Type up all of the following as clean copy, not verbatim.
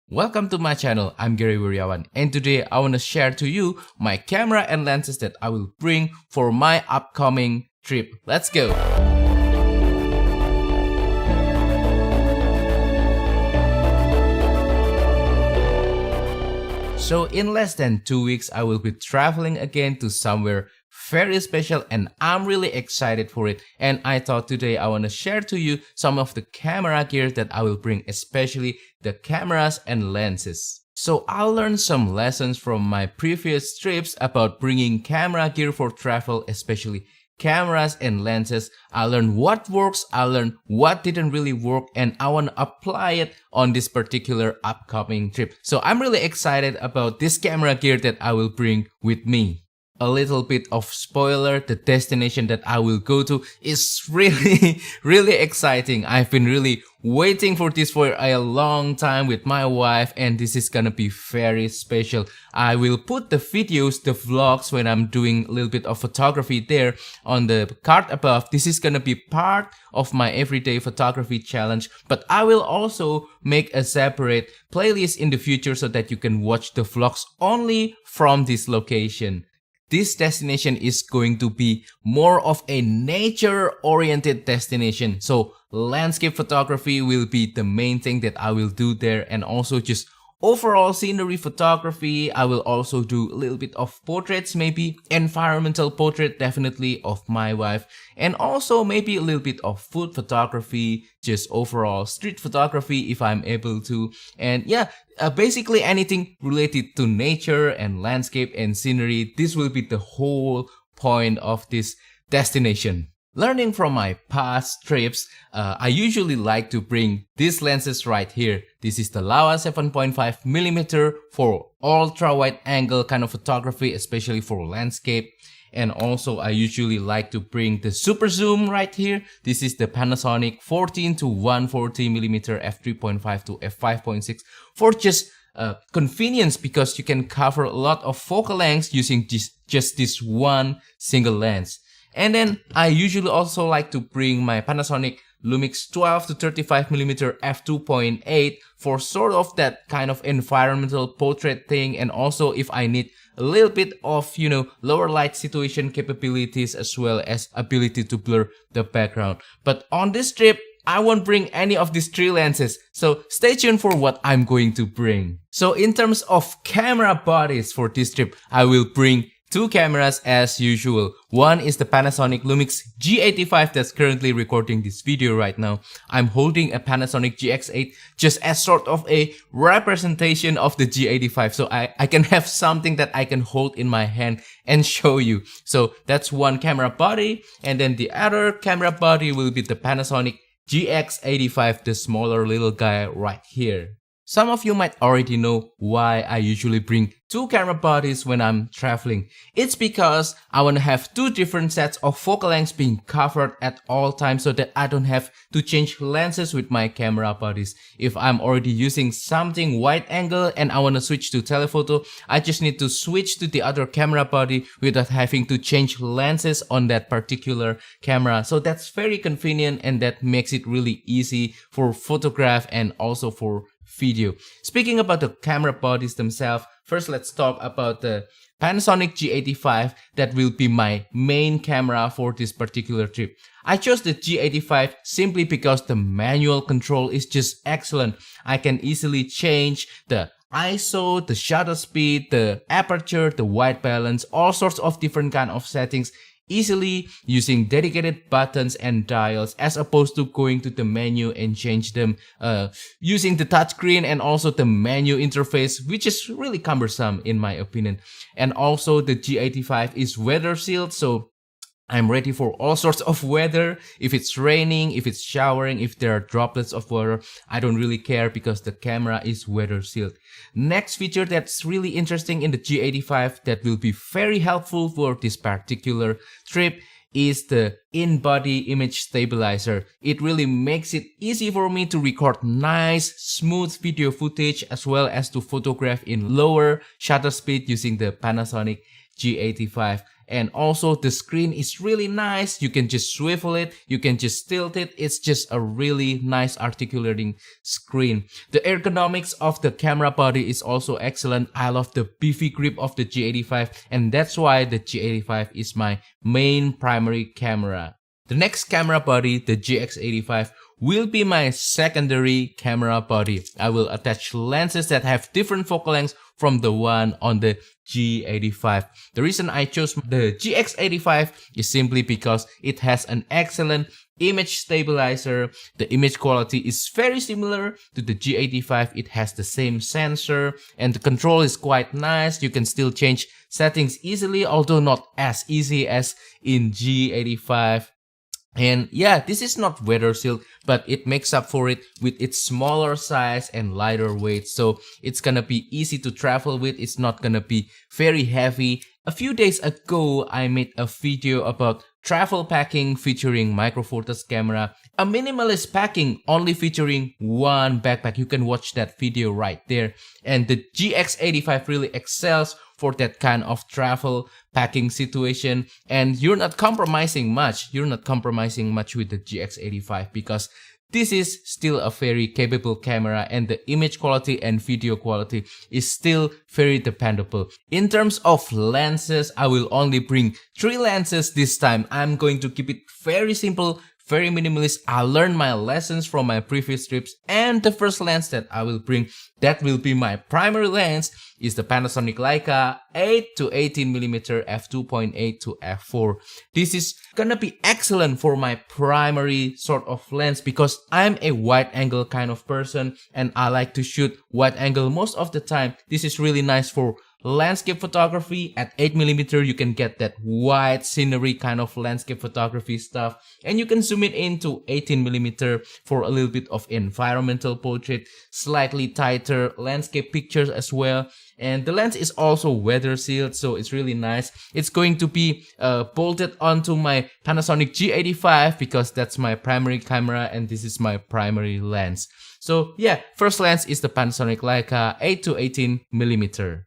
Welcome to my channel, I'm Gary Wiryawan, and today I want to share to you my camera and lenses that I will bring for my upcoming trip. Let's go! So in less than 2 weeks, I will be traveling again to somewhere very special and I'm really excited for it. And I thought today I want to share to you some of the camera gear that I will bring, especially the cameras and lenses. So I'll learn some lessons from my previous trips about bringing camera gear for travel, especially cameras and lenses. I learned what works, I learned what didn't really work, and I want to apply it on this particular upcoming trip. So I'm really excited about this camera gear that I will bring with me. A little bit of spoiler, the destination that I will go to is really exciting. I've been really waiting for this for a long time with my wife, and this is gonna be very special. I will put the videos, the vlogs when I'm doing a little bit of photography there on the card above. This is gonna be part of my everyday photography challenge, but I will also make a separate playlist in the future so that you can watch the vlogs only from this location. This destination is going to be more of a nature-oriented destination. So landscape photography will be the main thing that I will do there, and also just overall scenery photography. I will also do a little bit of portraits, maybe environmental portrait definitely of my wife, and also maybe a little bit of food photography, just overall street photography if I'm able to. And yeah, basically anything related to nature and landscape and scenery. This will be the whole point of this destination. Learning from my past trips, I usually like to bring these lenses right here. This is the Laowa 7.5mm for ultra wide angle kind of photography, especially for landscape. And also I usually like to bring the super zoom right here. This is the Panasonic 14 to 140mm f3.5 to f5.6 for just convenience, because you can cover a lot of focal lengths using just this one single lens. And then I usually also like to bring my Panasonic Lumix 12 to 35mm f2.8 for sort of that kind of environmental portrait thing, and also if I need a little bit of, lower light situation capabilities as well as ability to blur the background. But on this trip, I won't bring any of these three lenses, so stay tuned for what I'm going to bring. So in terms of camera bodies for this trip, I will bring two cameras as usual. One is the Panasonic Lumix G85 that's currently recording this video right now. I'm holding a Panasonic GX8 just as sort of a representation of the G85, so I can have something that I can hold in my hand and show you. So that's one camera body, and then the other camera body will be the Panasonic GX85, the smaller little guy right here. Some of you might already know why I usually bring two camera bodies when I'm traveling. It's because I want to have two different sets of focal lengths being covered at all times so that I don't have to change lenses with my camera bodies. If I'm already using something wide angle and I want to switch to telephoto, I just need to switch to the other camera body without having to change lenses on that particular camera. So that's very convenient, and that makes it really easy for photograph and also for video. Speaking about the camera bodies themselves, first let's talk about the Panasonic G85 that will be my main camera for this particular trip. I chose the G85 simply because the manual control is just excellent. I can easily change the ISO, the shutter speed, the aperture, the white balance, all sorts of different kind of settings easily using dedicated buttons and dials, as opposed to going to the menu and change them using the touchscreen and also the menu interface, which is really cumbersome in my opinion. And also the G85 is weather sealed, so I'm ready for all sorts of weather. If it's raining, if it's showering, if there are droplets of water, I don't really care because the camera is weather sealed. Next feature that's really interesting in the G85 that will be very helpful for this particular trip is the in-body image stabilizer. It really makes it easy for me to record nice, smooth video footage as well as to photograph in lower shutter speed using the Panasonic G85. and also the screen is really nice. You can just swivel it, you can just tilt it. It's just a really nice articulating screen. The ergonomics of the camera body is also excellent. I love the beefy grip of the G85, and that's why the G85 is my main primary camera. The next camera body, the GX85, will be my secondary camera body. I will attach lenses that have different focal lengths from the one on the G85. The reason I chose the GX85 is simply because it has an excellent image stabilizer. The image quality is very similar to the G85. It has the same sensor and the control is quite nice. You can still change settings easily, although not as easy as in G85. And yeah, this is not weather sealed, but it makes up for it with its smaller size and lighter weight. So it's gonna be easy to travel with. It's not gonna be very heavy. A few days ago, I made a video about travel packing featuring Micro Four Thirds camera, a minimalist packing only featuring one backpack. You can watch that video right there. And the GX85 really excels for that kind of travel packing situation, and you're not compromising much. You're not compromising much with the GX85 because this is still a very capable camera and the image quality and video quality is still very dependable. In terms of lenses, I will only bring 3 lenses this time. I'm going to keep it very simple, very minimalist. I learned my lessons from my previous trips, and the first lens that I will bring, that will be my primary lens, is the Panasonic Leica 8 to 18mm f2.8 to f4. This is gonna be excellent for my primary sort of lens because I'm a wide angle kind of person and I like to shoot wide angle most of the time. This is really nice for landscape photography. At 8mm you can get that wide scenery kind of landscape photography stuff, and you can zoom it into 18mm for a little bit of environmental portrait, slightly tighter landscape pictures as well. And the lens is also weather sealed, so it's really nice. It's going to be bolted onto my Panasonic G85 because that's my primary camera and this is my primary lens. So yeah, first lens is the Panasonic Leica 8 to 18mm.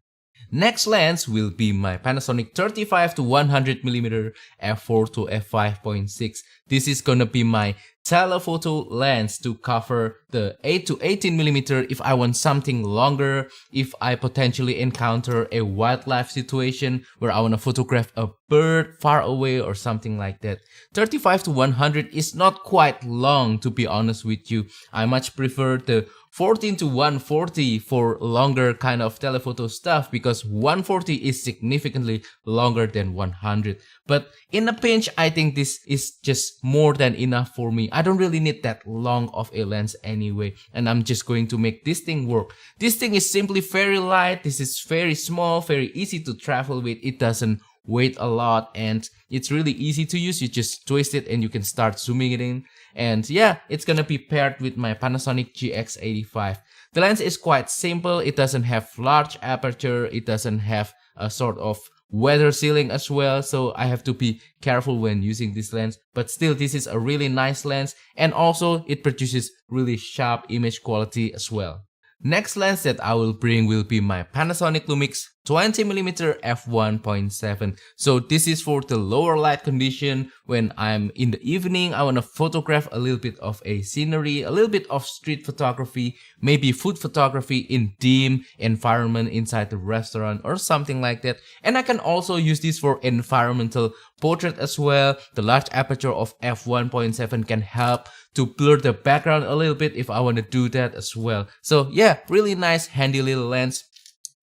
Next lens will be my Panasonic 35 to 100mm f4 to f5.6. This is gonna be my telephoto lens to cover the 8 to 18mm if I want something longer, if I potentially encounter a wildlife situation where I want to photograph a bird far away or something like that. 35 to 100 is not quite long, to be honest with you. I much prefer the 14 to 140 for longer kind of telephoto stuff because 140 is significantly longer than 100. But in a pinch, I think this is just more than enough for me. I don't really need that long of a lens anyway, and I'm just going to make this thing work. This thing is simply very light. This is very small, very easy to travel with. It doesn't weigh a lot and it's really easy to use. You just twist it and you can start zooming it in. And yeah, it's gonna be paired with my Panasonic GX85. The lens is quite simple. It doesn't have large aperture. It doesn't have a sort of weather sealing as well, so I have to be careful when using this lens. But still, this is a really nice lens, and also it produces really sharp image quality as well. Next lens that I will bring will be my Panasonic Lumix 20mm f1.7. So this is for the lower light condition. When I'm in the evening, I want to photograph a little bit of a scenery, a little bit of street photography, maybe food photography in dim environment inside the restaurant or something like that. And I can also use this for environmental portrait as well. The large aperture of f1.7 can help to blur the background a little bit if I want to do that as well. So yeah, really nice handy little lens.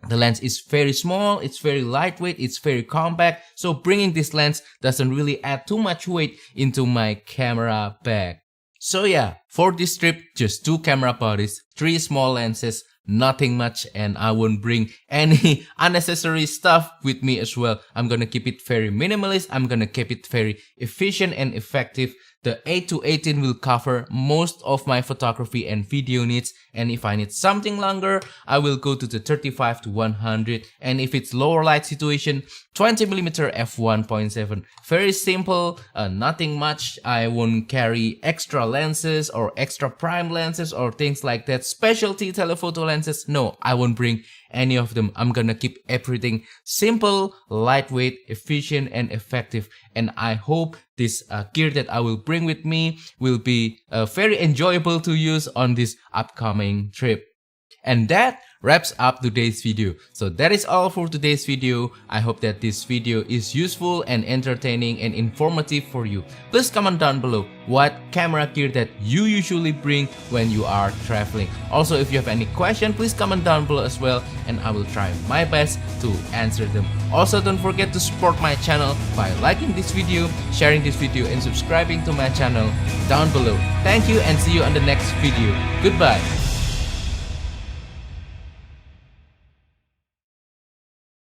The lens is very small, it's very lightweight, it's very compact, so bringing this lens doesn't really add too much weight into my camera bag. So yeah, for this trip, just 2 camera bodies, 3 small lenses, nothing much, and I won't bring any unnecessary stuff with me as well. I'm gonna keep it very minimalist, I'm gonna keep it very efficient and effective. The 8 to 18 will cover most of my photography and video needs, and if I need something longer, I will go to the 35 to 100, and if it's lower light situation, 20mm f1.7. Very simple, nothing much. I won't carry extra lenses or extra prime lenses or things like that, specialty telephoto lenses. No, I won't bring any of them. I'm gonna keep everything simple, lightweight, efficient, and effective. And I hope this gear that I will bring with me will be very enjoyable to use on this upcoming trip. And that wraps up today's video. So that is all for today's video. I hope that this video is useful and entertaining and informative for you. Please comment down below what camera gear that you usually bring when you are traveling. Also, if you have any question, please comment down below as well, and I will try my best to answer them. Also, don't forget to support my channel by liking this video, sharing this video, and subscribing to my channel down below. Thank you and see you on the next video. Goodbye.